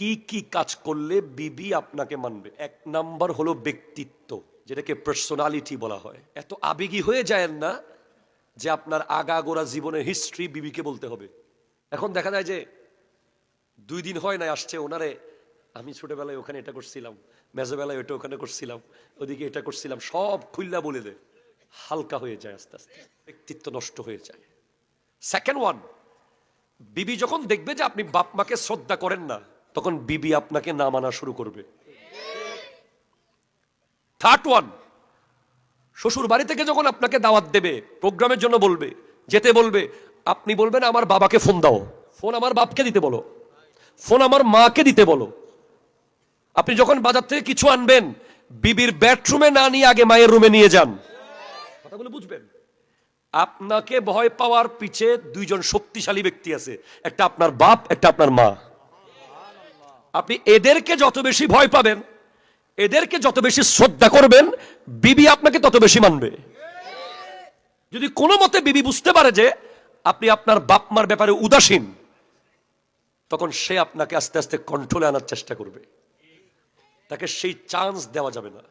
কি কি কাজ করলে বিবি আপনাকে মানবে? এক নাম্বার হলো ব্যক্তিত্ব, যেটাকে পার্সোনালিটি বলা হয়। এত আবেগী হয়ে যায়েন না যে আপনার আগাগোড়া জীবনের হিস্ট্রি বিবিকে বলতে হবে। এখন দেখা যায় যে 2 দিন হয় না আসছে ওনারে, আমি ছোটবেলায় ওখানে এটা করছিলাম, মেজোবেলায় ওটা ওখানে করছিলাম, ওদিকে এটা করছিলাম, সব খুল্লা বলে দেয়। হালকা হয়ে যায় আস্তে আস্তে, ব্যক্তিত্ব নষ্ট হয়ে যায়। সেকেন্ড ওয়ান, বিবি যখন দেখবে যে আপনি বাপ মাকে শ্রদ্ধা করেন না, তখন বিবি আপনাকে না মানা শুরু করবে। থার্ড ওয়ান, শ্বশুর বাড়ি থেকে যখন আপনাকে দাওয়াত দেবে, প্রোগ্রামের জন্য বলবে, যেতে বলবে, আপনি বলবেন আমার বাবাকে ফোন দাও, ফোন আমার বাপকে দিতে বলো, ফোন আমার মাকে দিতে বলো। আপনি যখন বাজার থেকে কিছু আনবেন, বিবির বেডরুমে না নিয়ে আগে মায়ের রুমে নিয়ে যান। কথাগুলো বুঝবেন। আপনাকে ভয় পাওয়ার পিছে 2 জন শক্তিশালী ব্যক্তি আছে, একটা আপনার বাপ, একটা আপনার মা। আপনি এদেরকে যত বেশি ভয় পাবেন, এদেরকে যত বেশি শ্রদ্ধা করবেন, বিবি আপনাকে তত বেশি মানবে। যদি কোনো মতে বিবি বুঝতে পারে যে আপনি আপনার বাপ মার ব্যাপারে উদাসীন, তখন সে আপনাকে আস্তে আস্তে কন্ট্রোলে আনার চেষ্টা করবে। তাকে সেই চান্স দেওয়া যাবে না।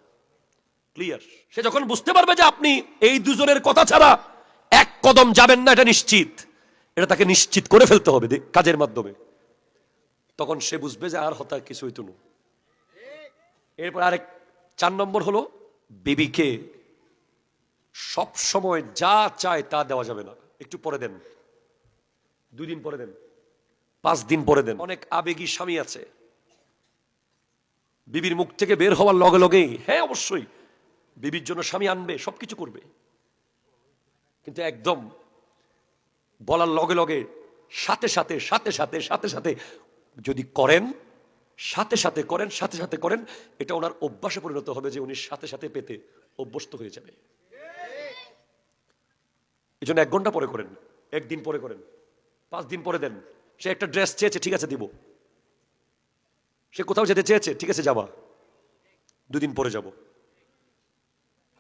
ক্লিয়ার? সে যখন বুঝতে পারবে যে আপনি এই দুজনের কথা ছাড়া এক কদম যাবেন না, এটা নিশ্চিত, এটা তাকে নিশ্চিত করে ফেলতে হবে কাজের মাধ্যমে, তখন সে বুঝবে যে আর হতার কিছু হইতো না। এরপর আরেক 4 নম্বর হলো, বিবিকে সব সময় যা চায় তা দেওয়া যাবে না। একটু পরে দেন, 2 দিন পরে দেন, 5 দিন পরে দেন। অনেক আবেগী স্বামী আছে, বিবির মুখ থেকে বের হওয়ার লগে লগেই হ্যাঁ অবশ্যই বিবির জন্য স্বামী আনবে, সবকিছু করবে, কিন্তু একদম বলার লগে লগে সাথে সাথে সাথে সাথে সাথে সাথে যদি করেন, সাথে সাথে করেন, সাথে সাথে করেন, এটা ওনার অভ্যাসে পরিণত হবে যে উনি সাথে সাথে পেতে অভ্যস্ত হয়ে যাবে। এই জন্য 1 ঘন্টা পরে করেন, 1 দিন পরে করেন, 5 দিন পরে দেন। সে একটা ড্রেস চেয়েছে, ঠিক আছে দিব। সে কোথাও যেতে চেয়েছে, ঠিক আছে যাবা, 2 দিন পরে যাব।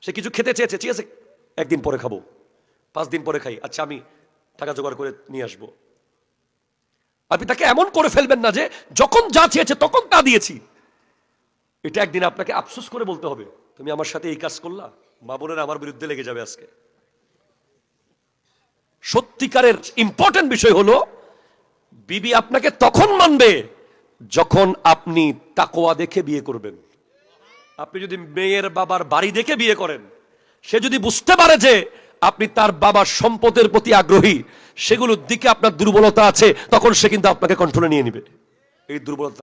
সে কিছু খেতে চেয়েছে, ঠিক আছে 1 দিন পরে খাবো, 5 দিন পরে খাই, আচ্ছা আমি টাকা জোগাড় করে নিয়ে আসবো। আপনি তাকে এমন করে ফেলবেন না যে যখন যা চেয়েছে তখন তা দিয়েছি। এটা একদিন আপনাকে আফসোস করে বলতে হবে, তুমি আমার সাথে এই কাজ করলা, মা বোনেরা আমার বিরুদ্ধে লেগে যাবে আজকে। সত্যিকারের ইম্পর্টেন্ট বিষয় হলো, বিবি আপনাকে তখন মানবে যখন আপনি তাকওয়া দেখে বিয়ে করবেন। আপনি যদি মেয়ের বাবার বাড়ি দেখে বিয়ে করেন, সে যদি বুঝতে পারে যে আপনি তার বাবার সম্পদের প্রতি আগ্রহী, সেগুলোর দিকে আপনার দুর্বলতা আছে, তখন সে কিন্তু আপনাকে কন্ট্রোলে নিয়ে নেবে। এই দুর্বলতা